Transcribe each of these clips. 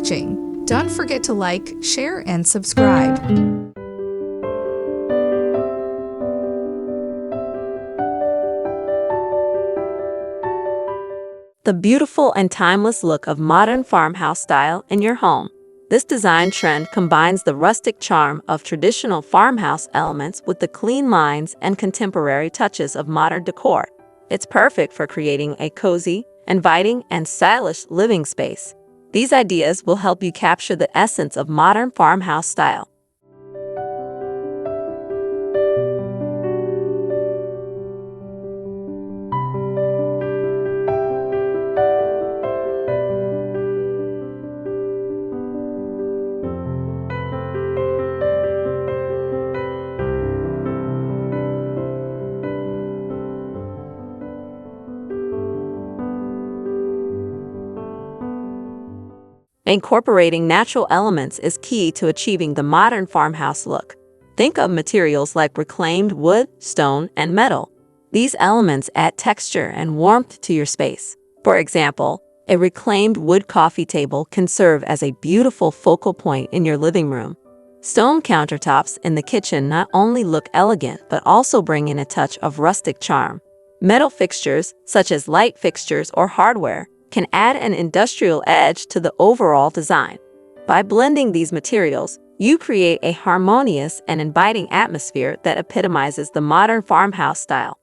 watching. Don't forget to like, share, and subscribe. The beautiful and timeless look of modern farmhouse style in your home. This design trend combines the rustic charm of traditional farmhouse elements with the clean lines and contemporary touches of modern decor. It's perfect for creating a cozy, inviting, and stylish living space. These ideas will help you capture the essence of modern farmhouse style. Incorporating natural elements is key to achieving the modern farmhouse look. Think of materials like reclaimed wood, stone, and metal. These elements add texture and warmth to your space. For example, a reclaimed wood coffee table can serve as a beautiful focal point in your living room. Stone countertops in the kitchen not only look elegant but also bring in a touch of rustic charm. Metal fixtures, such as light fixtures or hardware, can add an industrial edge to the overall design. By blending these materials, you create a harmonious and inviting atmosphere that epitomizes the modern farmhouse style.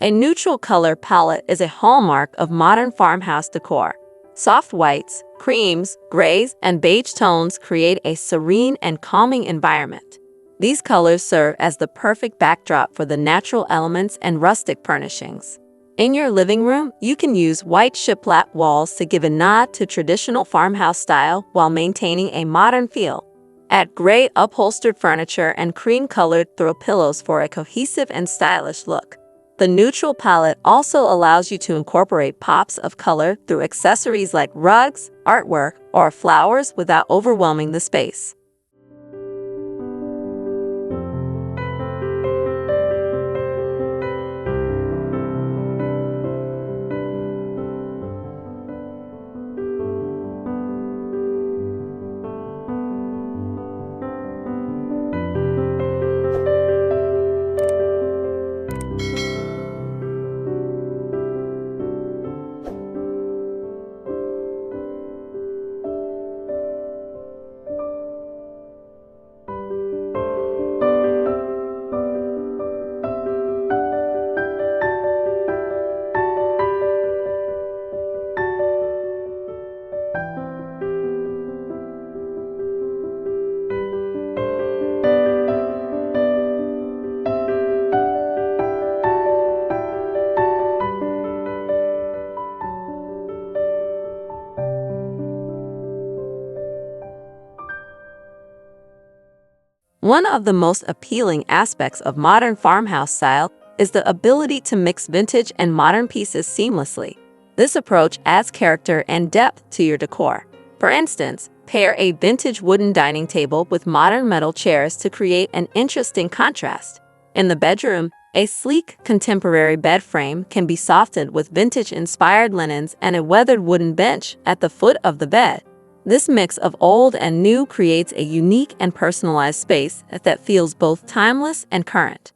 A neutral color palette is a hallmark of modern farmhouse decor. Soft whites, creams, grays, and beige tones create a serene and calming environment. These colors serve as the perfect backdrop for the natural elements and rustic furnishings. In your living room, you can use white shiplap walls to give a nod to traditional farmhouse style while maintaining a modern feel. Add gray upholstered furniture and cream-colored throw pillows for a cohesive and stylish look. The neutral palette also allows you to incorporate pops of color through accessories like rugs, artwork, or flowers without overwhelming the space. One of the most appealing aspects of modern farmhouse style is the ability to mix vintage and modern pieces seamlessly. This approach adds character and depth to your decor. For instance, pair a vintage wooden dining table with modern metal chairs to create an interesting contrast. In the bedroom, a sleek, contemporary bed frame can be softened with vintage-inspired linens and a weathered wooden bench at the foot of the bed. This mix of old and new creates a unique and personalized space that feels both timeless and current.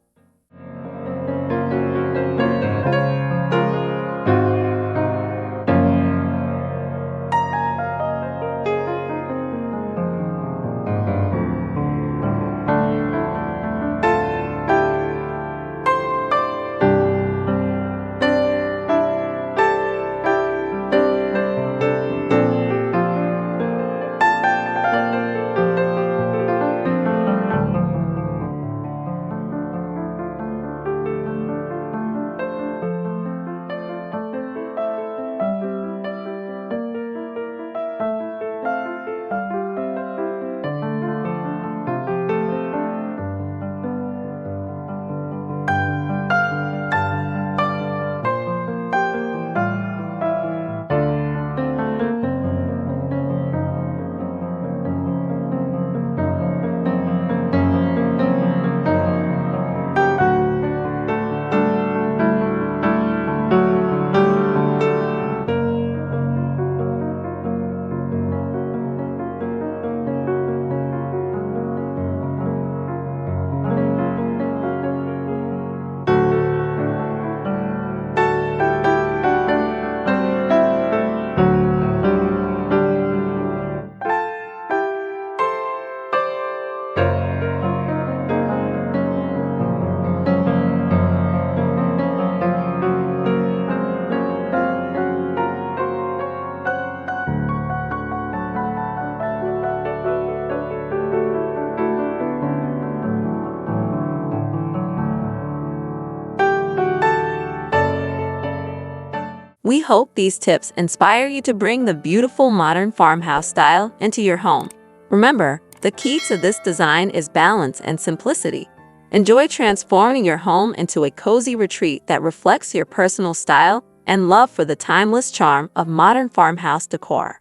We hope these tips inspire you to bring the beautiful modern farmhouse style into your home. Remember, the key to this design is balance and simplicity. Enjoy transforming your home into a cozy retreat that reflects your personal style and love for the timeless charm of modern farmhouse decor.